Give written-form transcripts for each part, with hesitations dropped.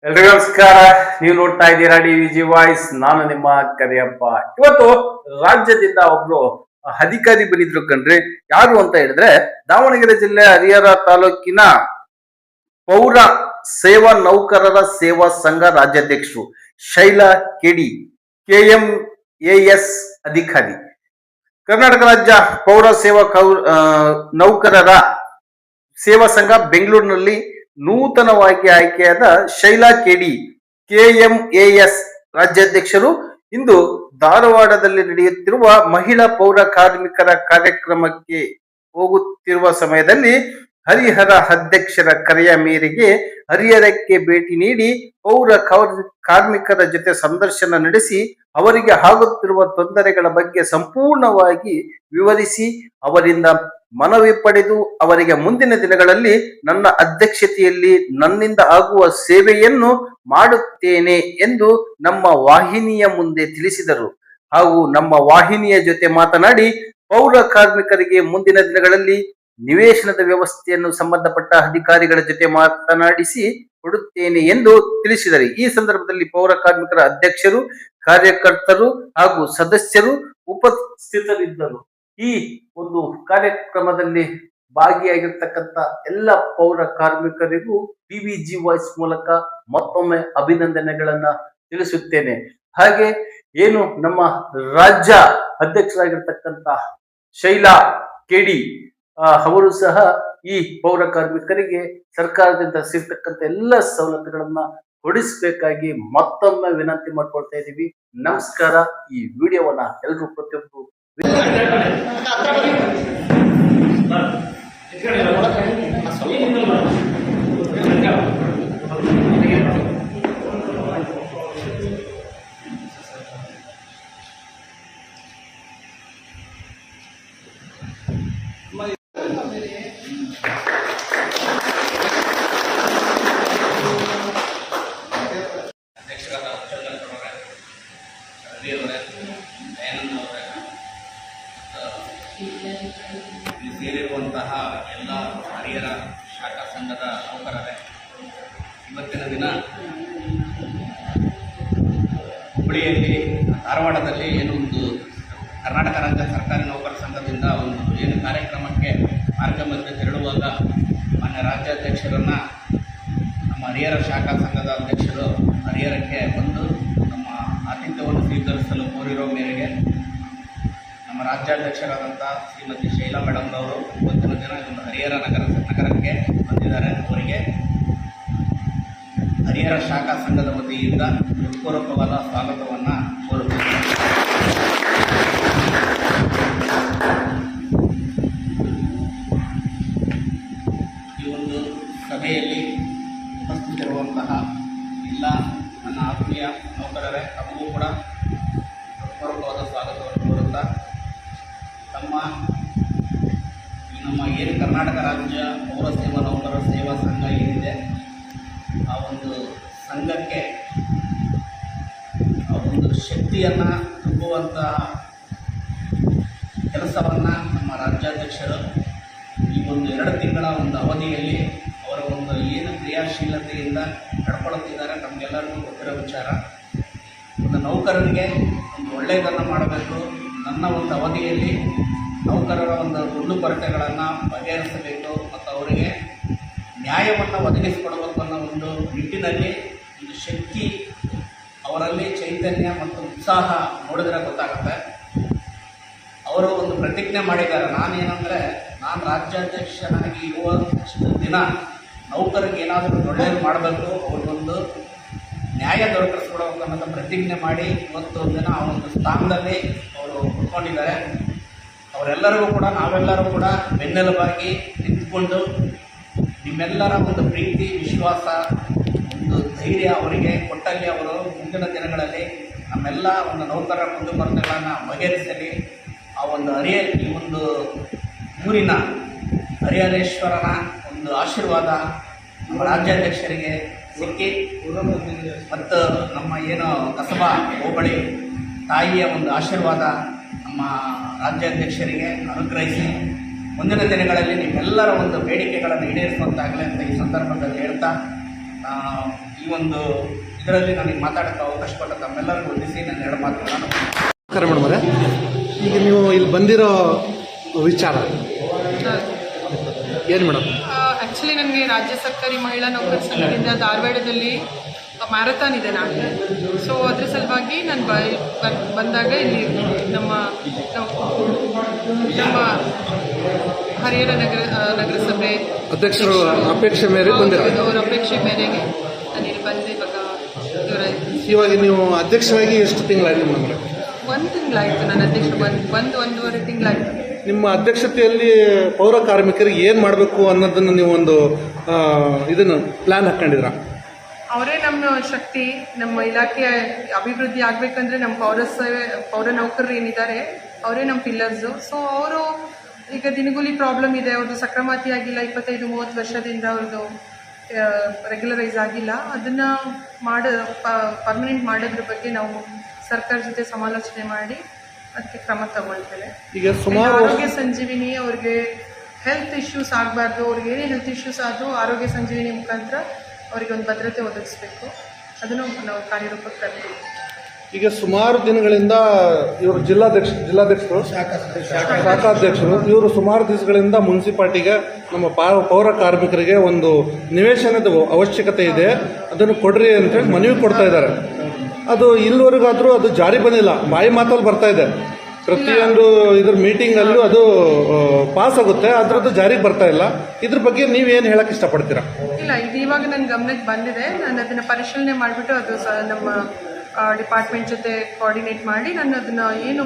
ಎಲ್ರಿಗೂ ನಮಸ್ಕಾರ. ನೀವು ನೋಡ್ತಾ ಇದ್ದೀರಾ ಡಿವಿಜಿ ವಾಯ್ಸ್. ನಾನು ನಿಮ್ಮ ಕರಿಯಪ್ಪ. ಇವತ್ತು ರಾಜ್ಯದಿಂದ ಒಬ್ರು ಅಧಿಕಾರಿ ಬಂದಿದ್ರು ಕಣ್ರಿ. ಯಾರು ಅಂತ ಹೇಳಿದ್ರೆ ದಾವಣಗೆರೆ ಜಿಲ್ಲೆ ಹರಿಹರ ತಾಲೂಕಿನ ಪೌರ ಸೇವಾ ನೌಕರರ ಸೇವಾ ಸಂಘ ರಾಜ್ಯಾಧ್ಯಕ್ಷರು ಶೈಲಾ ಕೆಡಿ KMAS ಅಧಿಕಾರಿ. ಕರ್ನಾಟಕ ರಾಜ್ಯ ಪೌರ ಸೇವಾ ನೌಕರರ ಸೇವಾ ಸಂಘ ಬೆಂಗಳೂರಿನಲ್ಲಿ ನೂತನವಾಗಿ ಆಯ್ಕೆಯಾದ ಶೈಲಾ ಕೆಡಿ KMAS ರಾಜ್ಯಾಧ್ಯಕ್ಷರು ಇಂದು ಧಾರವಾಡದಲ್ಲಿ ನಡೆಯುತ್ತಿರುವ ಮಹಿಳಾ ಪೌರ ಕಾರ್ಮಿಕರ ಕಾರ್ಯಕ್ರಮಕ್ಕೆ ಹೋಗುತ್ತಿರುವ ಸಮಯದಲ್ಲಿ ಹರಿಹರ ಅಧ್ಯಕ್ಷರ ಕರೆಯ ಮೇರೆಗೆ ಹರಿಹರಕ್ಕೆ ಭೇಟಿ ನೀಡಿ ಪೌರ ಕಾರ್ಮಿಕರ ಜೊತೆ ಸಂದರ್ಶನ ನಡೆಸಿ ಅವರಿಗೆ ಆಗುತ್ತಿರುವ ತೊಂದರೆಗಳ ಬಗ್ಗೆ ಸಂಪೂರ್ಣವಾಗಿ ವಿವರಿಸಿ ಅವರಿಂದ ಮನವಿ ಪಡೆದು ಅವರಿಗೆ ಮುಂದಿನ ದಿನಗಳಲ್ಲಿ ನನ್ನ ಅಧ್ಯಕ್ಷತೆಯಲ್ಲಿ ನನ್ನಿಂದ ಆಗುವ ಸೇವೆಯನ್ನು ಮಾಡುತ್ತೇನೆ ಎಂದು ನಮ್ಮ ವಾಹಿನಿಯ ಮುಂದೆ ತಿಳಿಸಿದರು. ಹಾಗೂ ನಮ್ಮ ವಾಹಿನಿಯ ಜೊತೆ ಮಾತನಾಡಿ ಪೌರ ಕಾರ್ಮಿಕರಿಗೆ ಮುಂದಿನ ದಿನಗಳಲ್ಲಿ ನಿವೇಶನದ ವ್ಯವಸ್ಥೆಯನ್ನು ಸಂಬಂಧಪಟ್ಟ ಅಧಿಕಾರಿಗಳ ಜೊತೆ ಮಾತನಾಡಿಸಿ ಕೊಡುತ್ತೇನೆ ಎಂದು ತಿಳಿಸಿದರು. ಈ ಸಂದರ್ಭದಲ್ಲಿ ಪೌರ ಕಾರ್ಮಿಕರ ಅಧ್ಯಕ್ಷರು, ಕಾರ್ಯಕರ್ತರು ಹಾಗೂ ಸದಸ್ಯರು ಉಪಸ್ಥಿತರಿದ್ದರು. ಈ ಒಂದು ಕಾರ್ಯಕ್ರಮದಲ್ಲಿ ಭಾಗಿಯಾಗಿರ್ತಕ್ಕಂಥ ಎಲ್ಲ ಪೌರ ಕಾರ್ಮಿಕರಿಗೂ ಡಿವಿಜಿ ವಾಯ್ಸ್ ಮೂಲಕ ಮತ್ತೊಮ್ಮೆ ಅಭಿನಂದನೆಗಳನ್ನ ತಿಳಿಸುತ್ತೇನೆ. ಹಾಗೆ ಏನು ನಮ್ಮ ರಾಜ್ಯ ಅಧ್ಯಕ್ಷರಾಗಿರ್ತಕ್ಕಂಥ ಶೈಲಾ ಕೆಡಿ ಅವರು ಸಹ ಈ ಪೌರ ಕಾರ್ಮಿಕರಿಗೆ ಸರ್ಕಾರದಿಂದ ಸಿಗ್ತಕ್ಕಂಥ ಎಲ್ಲ ಸವಲತ್ತುಗಳನ್ನ ಕೊಡಿಸಬೇಕಾಗಿ ಮತ್ತೊಮ್ಮೆ ವಿನಂತಿ ಮಾಡ್ಕೊಳ್ತಾ ಇದ್ದೀವಿ. ನಮಸ್ಕಾರ. ಈ ವಿಡಿಯೋವನ್ನ ಎಲ್ಲರೂ ಪ್ರತಿಯೊಬ್ಬರು ಇಲ್ಲಿ ಸೇರಿರುವಂತಹ ಎಲ್ಲ ಹರಿಹರ ಶಾಖಾ ಸಂಘದ ನೌಕರರೇ, ಇವತ್ತಿನ ದಿನ ಹುಬ್ಬಳ್ಳಿಯಲ್ಲಿ ಧಾರವಾಡದಲ್ಲಿ ಒಂದು ಕರ್ನಾಟಕ ರಾಜ್ಯ ಸರ್ಕಾರಿ ನೌಕರ ಸಂಘದಿಂದ ಒಂದು ಕಾರ್ಯಕ್ರಮಕ್ಕೆ ಮಾರ್ಗಮಧ್ಯೆ ತೆರಳುವಾಗ ಮಾನ್ಯ ರಾಜ್ಯಾಧ್ಯಕ್ಷರನ್ನು ನಮ್ಮ ಹರಿಹರ ಶಾಖಾ ಸಂಘದ ಅಧ್ಯಕ್ಷರು ಹರಿಹರಕ್ಕೆ ಬಂದು ನಮ್ಮ ಆತಿಥ್ಯವನ್ನು ಸ್ವೀಕರಿಸಲು ಕೋರಿರೋ ಮೇರೆಗೆ ನಮ್ಮ ರಾಜ್ಯಾಧ್ಯಕ್ಷರಾದಂಥ ಶ್ರೀಮತಿ ಶೈಲಾ ಮೇಡಮ್ರವರು ಇವತ್ತಿನ ದಿನ ಹರಿಹರ ನಗರಕ್ಕೆ ಬಂದಿದ್ದಾರೆ. ಅವರಿಗೆ ಹರಿಹರ ಶಾಖಾ ಸಂಘದ ವತಿಯಿಂದ ಹೃತ್ಪೂರ್ವಕವಾದ ಸ್ವಾಗತವನ್ನು ಕೋರುತ್ತೇನೆ. ಈ ಒಂದು ಸಭೆಯಲ್ಲಿ ಉಪಸ್ಥಿತರಿರುವಂತಹ ಎಲ್ಲ ನನ್ನ ಆತ್ಮೀಯ ನೌಕರರೇ, ತಮಗೂ ಕೂಡ ಹೃತ್ಪೂರ್ವಕವಾದ ಸ್ವಾಗತವನ್ನು ಕೋರುತ್ತಾ ನಮ್ಮ ಏನು ಕರ್ನಾಟಕ ರಾಜ್ಯ ಪೌರ ಸೇವಾ ನೌಕರರ ಸೇವಾ ಸಂಘ ಏನಿದೆ, ಆ ಒಂದು ಸಂಘಕ್ಕೆ ಆ ಒಂದು ಶಕ್ತಿಯನ್ನು ತುಂಬುವಂತಹ ಕೆಲಸವನ್ನು ನಮ್ಮ ರಾಜ್ಯಾಧ್ಯಕ್ಷರು ಈ ಒಂದು 2 ತಿಂಗಳ ಒಂದು ಅವಧಿಯಲ್ಲಿ ಅವರ ಒಂದು ಏನು ಕ್ರಿಯಾಶೀಲತೆಯಿಂದ ನಡ್ಕೊಳ್ಳುತ್ತಿದ್ದಾರೆ ನಮಗೆಲ್ಲರಿಗೂ ಗೊತ್ತಿರೋ ವಿಚಾರ. ಒಂದು ನೌಕರರಿಗೆ ಒಂದು ಒಳ್ಳೆಯದನ್ನು ಮಾಡಬೇಕು, ನನ್ನ ಒಂದು ಅವಧಿಯಲ್ಲಿ ನೌಕರರ ಒಂದು ಕುಂದುಕೊರತೆಗಳನ್ನು ಬಗೆಹರಿಸಬೇಕು ಮತ್ತು ಅವರಿಗೆ ನ್ಯಾಯವನ್ನು ಒದಗಿಸಿಕೊಡಬೇಕು ಅನ್ನೋ ಒಂದು ನಿಟ್ಟಿನಲ್ಲಿ ಒಂದು ಶಕ್ತಿ ಅವರಲ್ಲಿ ಚೈತನ್ಯ ಮತ್ತು ಉತ್ಸಾಹ ನೋಡಿದ್ರೆ ಗೊತ್ತಾಗುತ್ತೆ. ಅವರು ಒಂದು ಪ್ರತಿಜ್ಞೆ ಮಾಡಿದ್ದಾರೆ. ನಾನೇನೆಂದರೆ, ನಾನು ರಾಜ್ಯಾಧ್ಯಕ್ಷನಾಗಿ ಇರುವಷ್ಟು ದಿನ ನೌಕರಿಗೆ ಏನಾದರೂ ಒಳ್ಳೆಯದು ಮಾಡಬೇಕು, ಅವ್ರಿಗೊಂದು ನ್ಯಾಯ ದೊರಕಿಸ್ಕೊಡ್ಬೇಕು ಅನ್ನೋದು ಪ್ರತಿಜ್ಞೆ ಮಾಡಿ ಇವತ್ತೊಂದು ದಿನ ಆ ಒಂದು ಸ್ಥಾನದಲ್ಲಿ ಅವರು ಕುತ್ಕೊಂಡಿದ್ದಾರೆ. ಅವರೆಲ್ಲರಿಗೂ ಕೂಡ ನಾವೆಲ್ಲರೂ ಕೂಡ ಬೆನ್ನೆಲುಬಾಗಿ ನಿಂತ್ಕೊಂಡು ನಿಮ್ಮೆಲ್ಲರ ಒಂದು ಪ್ರೀತಿ, ವಿಶ್ವಾಸ, ಒಂದು ಧೈರ್ಯ ಅವರಿಗೆ ಕೊಟ್ಟಲ್ಲಿ ಅವರು ಮುಂದಿನ ದಿನಗಳಲ್ಲಿ ನಮ್ಮೆಲ್ಲ ಒಂದು ನೌಕರರ ಕುಂದುಕೊರತೆಗಳನ್ನು ಬಗೆಹರಿಸಲಿ. ಆ ಒಂದು ಈ ಒಂದು ಊರಿನ ಹರಿಹರೇಶ್ವರನ ಒಂದು ಆಶೀರ್ವಾದ ನಮ್ಮ ರಾಜ್ಯಾಧ್ಯಕ್ಷರಿಗೆ ಸಿಕ್ಕಿ ಮತ್ತು ನಮ್ಮ ಏನು ಕಸಬಾ ಹೋಬಳಿ ತಾಯಿಯ ಒಂದು ಆಶೀರ್ವಾದ ನಮ್ಮ ರಾಜ್ಯಾಧ್ಯಕ್ಷರಿಗೆ ಅನುಗ್ರಹಿಸಿ ಮುಂದಿನ ದಿನಗಳಲ್ಲಿ ನಿಮ್ಮೆಲ್ಲರ ಒಂದು ಬೇಡಿಕೆಗಳನ್ನು ಈಡೇರಿಸುವಂತಾಗಲಿ ಅಂತ ಈ ಸಂದರ್ಭದಲ್ಲಿ ಹೇಳ್ತಾ ಈ ಒಂದು ಇದರಲ್ಲಿ ನನಗೆ ಮಾತಾಡೋಕ್ಕೆ ಅವಕಾಶ ಕೊಟ್ಟ ತಮ್ಮೆಲ್ಲರಿಗೂ ವಂದಿಸಿ ನನ್ನ ಎರಡು ಮಾತುಗಳನ್ನು ಕರೆ ಮೇಡಮರೇ, ಈಗ ನೀವು ಇಲ್ಲಿ ಬಂದಿರೋ ವಿಚಾರ ಏನು ಮೇಡಮ್? ಆ್ಯಕ್ಚುಲಿ ನನಗೆ ರಾಜ್ಯ ಸರ್ಕಾರಿ ಮಹಿಳಾ ನೌಕರ ಸಂಘದಿಂದ ಧಾರವಾಡದಲ್ಲಿ ಮ್ಯಾರಥಾನ್ ಇದೆ ನಾಳೆ. ಸೊ ಅದ್ರ ಸಲುವಾಗಿ ನಾನು ಬಂದಾಗ ಇಲ್ಲಿ ನಮ್ಮ ಹರಿಹರ ನಗರಸಭೆ ಅಧ್ಯಕ್ಷರು ಅಪೇಕ್ಷೆ ಮೇರೆಗೆ ಬಂದಿರೋದು. ಅವರ ಅಪೇಕ್ಷೆ ಮೇರೆಗೆ ನಾನು ಇಲ್ಲಿ ಬಂದೆ. ಇವಾಗ ನೀವು ಅಧ್ಯಕ್ಷರಾಗಿ ಎಷ್ಟು ತಿಂಗಳಾಯ್ತು ಮೇಡಮ್? 1 ತಿಂಗಳಾಯಿತು. ನನ್ನ ಅಧ್ಯಕ್ಷ ಒಂದೂವರೆ ತಿಂಗಳಾಯಿತು. ನಿಮ್ಮ ಅಧ್ಯಕ್ಷತೆಯಲ್ಲಿ ಪೌರ ಕಾರ್ಮಿಕರಿಗೆ ಏನು ಮಾಡಬೇಕು ಅನ್ನೋದನ್ನು ನೀವು ಒಂದು ಇದನ್ನು ಪ್ಲ್ಯಾನ್ ಹಾಕ್ಕೊಂಡಿದ್ರ? ಅವರೇ ನಮ್ಮ ಶಕ್ತಿ. ನಮ್ಮ ಇಲಾಖೆ ಅಭಿವೃದ್ಧಿ ಆಗಬೇಕಂದ್ರೆ ನಮ್ಮ ಪೌರ ನೌಕರರು ಏನಿದ್ದಾರೆ ಅವರೇ ನಮ್ಮ ಪಿಲ್ಲರ್ಸು. ಸೊ ಅವರು ಈಗ ದಿನಗೂಲಿ ಪ್ರಾಬ್ಲಮ್ ಇದೆ, ಅವ್ರದ್ದು ಸಕ್ರಮಾತಿ ಆಗಿಲ್ಲ, 25-30 ವರ್ಷದಿಂದ ಅವ್ರದ್ದು ರೆಗ್ಯುಲರೈಸ್ ಆಗಿಲ್ಲ. ಅದನ್ನು ಪರ್ಮನೆಂಟ್ ಮಾಡೋದ್ರ ಬಗ್ಗೆ ನಾವು ಸರ್ಕಾರ ಜೊತೆ ಸಮಾಲೋಚನೆ ಮಾಡಿ ಅದಕ್ಕೆ ಕ್ರಮ ತಗೊಳ್ತೇವೆ. ಈಗ ಸುಮಾರು ಆರೋಗ್ಯ ಸಂಜೀವಿನಿ ಅವ್ರಿಗೆ ಹೆಲ್ತ್ ಇಶ್ಯೂಸ್ ಆಗಬಾರ್ದು. ಅವ್ರಿಗೆ ಏನೇ ಹೆಲ್ತ್ ಇಶ್ಯೂಸ್ ಆದರೂ ಆರೋಗ್ಯ ಸಂಜೀವಿನಿ ಮುಖಾಂತರ ಅವರಿಗೆ ಒಂದು ಭದ್ರತೆ ಒದಗಿಸ್ಬೇಕು. ಅದನ್ನು ನಾವು ಕಾರ್ಯರೂಪಕ್ಕೆ ತರ್ತೀವಿ. ಈಗ ಸುಮಾರು ದಿನಗಳಿಂದ ಇವರು ಜಿಲ್ಲಾಧ್ಯಕ್ಷರು ಶಾಖಾಧ್ಯಕ್ಷರು ಇವರು ಸುಮಾರು ದಿವಸಗಳಿಂದ ಮುನ್ಸಿಪಾಲ್ಟಿಗೆ ನಮ್ಮ ಪೌರ ಕಾರ್ಮಿಕರಿಗೆ ಒಂದು ನಿವೇಶನದ ಅವಶ್ಯಕತೆ ಇದೆ, ಅದನ್ನು ಕೊಡ್ರಿ ಅಂತೇಳಿ ಮನವಿ ಕೊಡ್ತಾ ಇದ್ದಾರೆ. ಅದು ಇಲ್ಲಿವರೆಗಾದರೂ ಅದು ಜಾರಿ ಬಂದಿಲ್ಲ, ಬಾಯಿ ಮಾತಲ್ಲಿ ಬರ್ತಾ ಇದೆ. ಪ್ರತಿಯೊಂದು ಇದ್ರ ಮೀಟಿಂಗಲ್ಲೂ ಅದು ಪಾಸ್ ಆಗುತ್ತೆ, ಅದರದ್ದು ಜಾರಿಗೆ ಬರ್ತಾ ಇಲ್ಲ. ಇದ್ರ ಬಗ್ಗೆ ನೀವೇನು ಹೇಳಕ್ಕೆ ಇಷ್ಟಪಡ್ತೀರಾ? ಇಲ್ಲ, ಇದು ಇವಾಗ ನನ್ನ ಗಮನಕ್ಕೆ ಬಂದಿದೆ. ನಾನು ಅದನ್ನು ಪರಿಶೀಲನೆ ಮಾಡಿಬಿಟ್ಟು ಅದು ನಮ್ಮ ಡಿಪಾರ್ಟ್ಮೆಂಟ್ ಜೊತೆ ಕೋಆರ್ಡಿನೇಟ್ ಮಾಡಿ ನಾನು ಅದನ್ನು ಏನು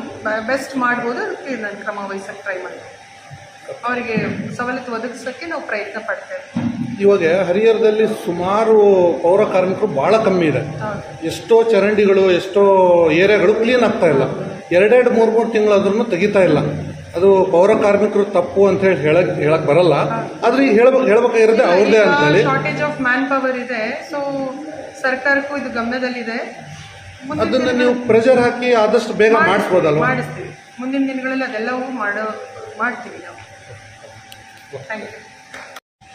ಬೆಸ್ಟ್ ಮಾಡ್ಬೋದು ಅದಕ್ಕೆ ನಾನು ಕ್ರಮ ವಹಿಸೋಕ್ಕೆ ಟ್ರೈ ಮಾಡ್ತೀನಿ. ಅವರಿಗೆ ಸವಲತ್ತು ಒದಗಿಸೋಕ್ಕೆ ನಾವು ಪ್ರಯತ್ನ ಪಡ್ತೇವೆ. ಇವಾಗ ಹರಿಹರದಲ್ಲಿ ಸುಮಾರು ಪೌರ ಕಾರ್ಮಿಕರು ಭಾಳ ಕಮ್ಮಿ ಇದೆ. ಎಷ್ಟೋ ಚರಂಡಿಗಳು, ಎಷ್ಟೋ ಏರಿಯಾಗಳು ಕ್ಲೀನ್ ಆಗ್ತಾ ಇಲ್ಲ. 2-3 ತಿಂಗಳಾದ್ರೂ ತೆಗಿತಾ ಇಲ್ಲ. ಅದು ಪೌರ ಕಾರ್ಮಿಕರು ತಪ್ಪು ಅಂತ ಹೇಳಿ ಹೇಳಕ್ ಬರಲ್ಲ, ಆದ್ರೆ ಹೇಳ್ಬೇಕಾಗಿರೋದೇ ಅವ್ರದೇ ಅಂತ ಹೇಳಿ. ಶಾರ್ಟೇಜ್ ಆಫ್ ಮ್ಯಾನ್ ಪವರ್ ಇದೆ. ಸೊ ಸರ್ಕಾರಕ್ಕೂ ಇದು ಗಮನದಲ್ಲಿದೆ. ಅದನ್ನ ನೀವು ಪ್ರೆಷರ್ ಹಾಕಿ ಆದಷ್ಟು ಬೇಗ ಮಾಡಿಸ್ಬೋದಲ್ವಾ? ಮಾಡಿಸ್ತೀವಿ. ಮುಂದಿನ ದಿನಗಳಲ್ಲಿ ಅದೆಲ್ಲವೂ ಮಾಡ್ತೀವಿ ನಾವು. Thank you.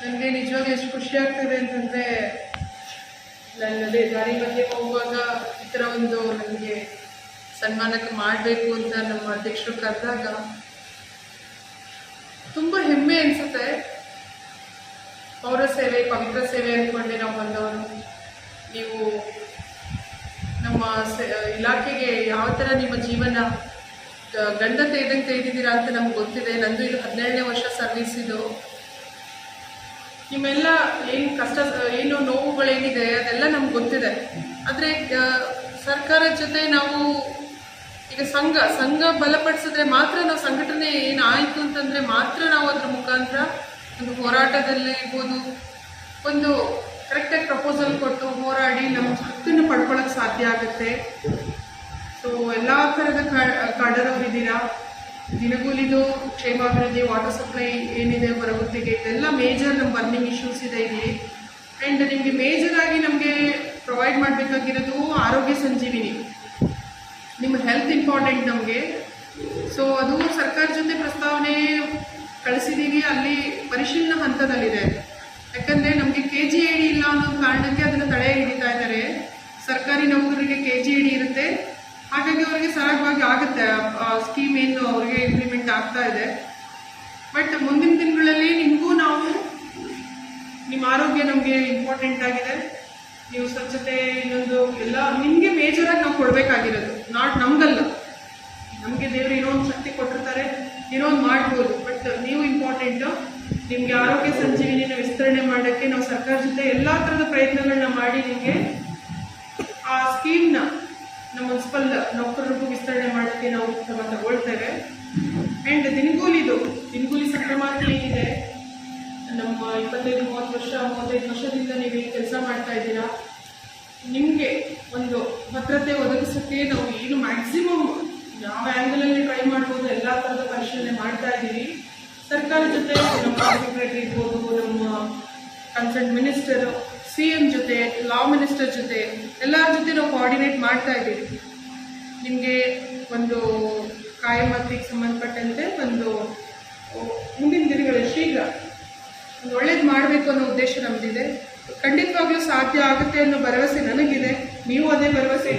ನನಗೆ ನಿಜವಾಗಿ ಎಷ್ಟು ಖುಷಿ ಆಗ್ತದೆ ಅಂತಂದರೆ, ನಾನು ದಾರಿ ಮಧ್ಯೆ ಹೋಗುವಾಗ ಈ ಥರ ಒಂದು ನನಗೆ ಸನ್ಮಾನಕ್ಕೆ ಮಾಡಬೇಕು ಅಂತ ನಮ್ಮ ಅಧ್ಯಕ್ಷರು ಕರೆದಾಗ ತುಂಬ ಹೆಮ್ಮೆ ಅನಿಸುತ್ತೆ. ಪೌರ ಸೇವೆ, ಪವಿತ್ರ ಸೇವೆ ಅಂದ್ಕೊಂಡೆ ನಾವು ಬಂದವರು. ನೀವು ನಮ್ಮ ಇಲಾಖೆಗೆ ಯಾವ ಥರ ನಿಮ್ಮ ಜೀವನ ಗಂಡ ತೆಗೆದಂಗೆ ತೆಗೆದಿದ್ದೀರಾ ಅಂತ ನಮ್ಗೆ ಗೊತ್ತಿದೆ. ನಂದು ಇದು 12ನೇ ವರ್ಷ ಸರ್ವಿಸ್. ಇದು ನಿಮ್ಮೆಲ್ಲ ಏನು ಕಷ್ಟ, ಏನು ನೋವುಗಳೇನಿದೆ ಅದೆಲ್ಲ ನಮ್ಗೆ ಗೊತ್ತಿದೆ. ಆದರೆ ಸರ್ಕಾರದ ಜೊತೆ ನಾವು ಈಗ ಸಂಘ ಬಲಪಡಿಸಿದ್ರೆ ಮಾತ್ರ, ನಾವು ಸಂಘಟನೆ ಏನು ಆಯಿತು ಅಂತಂದರೆ ಮಾತ್ರ ನಾವು ಅದ್ರ ಮುಖಾಂತರ ಒಂದು ಹೋರಾಟದಲ್ಲಿ ಇರ್ಬೋದು, ಒಂದು ಕರೆಕ್ಟಾಗಿ ಪ್ರಪೋಸಲ್ ಕೊಟ್ಟು ಹೋರಾಡಿ ನಮ್ಮ ಹಕ್ಕನ್ನು ಪಡ್ಕೊಳ್ಳೋಕ್ಕೆ ಸಾಧ್ಯ ಆಗುತ್ತೆ. ಸೊ ಎಲ್ಲ ಥರದ ಕಾಡರವರಿದ್ದೀರಾ. ದಿನಗೂಲಿದು, ಕ್ಷೇಮಾಭಿವೃದ್ಧಿ, ವಾಟರ್ ಸಪ್ಲೈ ಏನಿದೆ, ಹೊರಗುತ್ತಿಗೆ, ಇದೆಲ್ಲ ಮೇಜರ್ ನಮ್ಮ ಬರ್ನಿಂಗ್ ಇಶ್ಯೂಸ್ ಇದೆ ಇಲ್ಲಿ. ಆ್ಯಂಡ್ ನಿಮಗೆ ಮೇಜರ್ ಆಗಿ ನಮಗೆ ಪ್ರೊವೈಡ್ ಮಾಡಬೇಕಾಗಿರೋದು ಆರೋಗ್ಯ ಸಂಜೀವಿನಿ. ನಿಮ್ಮ ಹೆಲ್ತ್ ಇಂಪಾರ್ಟೆಂಟ್ ನಮಗೆ. ಸೊ ಅದು ಸರ್ಕಾರ ಜೊತೆ ಪ್ರಸ್ತಾವನೆ ಕಳಿಸಿದ್ದೀವಿ, ಅಲ್ಲಿ ಪರಿಶೀಲನಾ ಹಂತದಲ್ಲಿದೆ. ಯಾಕಂದರೆ ನಮಗೆ KGID ಇಲ್ಲ ಅನ್ನೋ ಕಾರಣಕ್ಕೆ ಅದನ್ನು ತಡೆ ಹಿಡಿತಾ ಇದ್ದಾರೆ. ಸರ್ಕಾರಿ ನೌಕರರಿಗೆ KGID ಇರುತ್ತೆ, ಹಾಗಾಗಿ ಅವರಿಗೆ ಸರಾಗವಾಗಿ ಆಗುತ್ತೆ. ಸ್ಕೀಮ್ ಏನು ಅವ್ರಿಗೆ ಇಂಪ್ಲಿಮೆಂಟ್ ಆಗ್ತಾ ಇದೆ. ಬಟ್ ಮುಂದಿನ ದಿನಗಳಲ್ಲಿ ನಿಮಗೂ ನಾವು, ನಿಮ್ಮ ಆರೋಗ್ಯ ನಮಗೆ ಇಂಪಾರ್ಟೆಂಟ್ ಆಗಿದೆ. ನೀವು ಸ್ವಚ್ಛತೆ, ಇನ್ನೊಂದು ಎಲ್ಲ ನಿಮಗೆ ಮೇಜರಾಗಿ ನಾವು ಕೊಡಬೇಕಾಗಿರೋದು. ನಮಗಲ್ಲ, ನಮಗೆ ದೇವರು ಏನೋ ಒಂದು ಶಕ್ತಿ ಕೊಟ್ಟಿರ್ತಾರೆ, ಏನೋ ಒಂದು ಮಾಡ್ಬೋದು. ಬಟ್ ನೀವು ಇಂಪಾರ್ಟೆಂಟು. ನಿಮಗೆ ಆರೋಗ್ಯ ಸಂಜೀವಿನಿನ ವಿಸ್ತರಣೆ ಮಾಡೋಕ್ಕೆ ನಾವು ಸರ್ಕಾರ ಜೊತೆ ಎಲ್ಲ ಥರದ ಪ್ರಯತ್ನಗಳನ್ನ ಮಾಡಿ ನಿಮಗೆ ಆ ಸ್ಕೀಮ್ನ ನಮ್ಮ ಮುನ್ಸಿಪಲ್ ನೌಕರರಿಗೂ ವಿಸ್ತರಣೆ ಮಾಡೋಕ್ಕೆ ನಾವು ಕ್ರಮ ತಗೊಳ್ತೇವೆ. ಆ್ಯಂಡ್ ದಿನಗೂಲಿ ಸಕ್ರಮಾತಿ ಏನಿದೆ, ನಮ್ಮ 25-30 ವರ್ಷದಿಂದ ನೀವು ಈ ಕೆಲಸ ಮಾಡ್ತಾ ಇದ್ದೀರಾ. ನಿಮಗೆ ಒಂದು ಭದ್ರತೆ ಒದಗಿಸೋಕ್ಕೆ ನಾವು ಏನು ಮ್ಯಾಕ್ಸಿಮಮ್ ಯಾವ ಆ್ಯಂಗಲಲ್ಲಿ ಟ್ರೈ ಮಾಡ್ಬೋದು ಎಲ್ಲ ಥರದ ಪರಿಶೀಲನೆ ಮಾಡ್ತಾ ಇದ್ದೀವಿ. ಸರ್ಕಾರ ಜೊತೆ ನಮ್ಮ ಸೆಕ್ರೆಟರಿ ಇರ್ಬೋದು, ನಮ್ಮ ಕನ್ಸರ್ನ್ ಮಿನಿಸ್ಟರ್, CM ಜೊತೆ, ಲಾ ಮಿನಿಸ್ಟರ್ ಜೊತೆ, ಎಲ್ಲರ ಜೊತೆ ನಾವು ಕೋಆರ್ಡಿನೇಟ್ ಮಾಡ್ತಾ ಇದ್ದೀವಿ. ನಿಮಗೆ ಒಂದು ಕಾಯಮತ್ತಿಗೆ ಸಂಬಂಧಪಟ್ಟಂತೆ ಒಂದು ಮುಂದಿನ ದಿನಗಳಲ್ಲಿ ಶೀಘ್ರ ಒಂದು ಒಳ್ಳೇದು ಮಾಡಬೇಕು ಅನ್ನೋ ಉದ್ದೇಶ ನಮ್ಮದಿದೆ. ಖಂಡಿತವಾಗ್ಲೂ ಸಾಧ್ಯ ಆಗುತ್ತೆ ಅನ್ನೋ ಭರವಸೆ ನನಗಿದೆ. ನೀವು ಅದೇ ಭರವಸೆ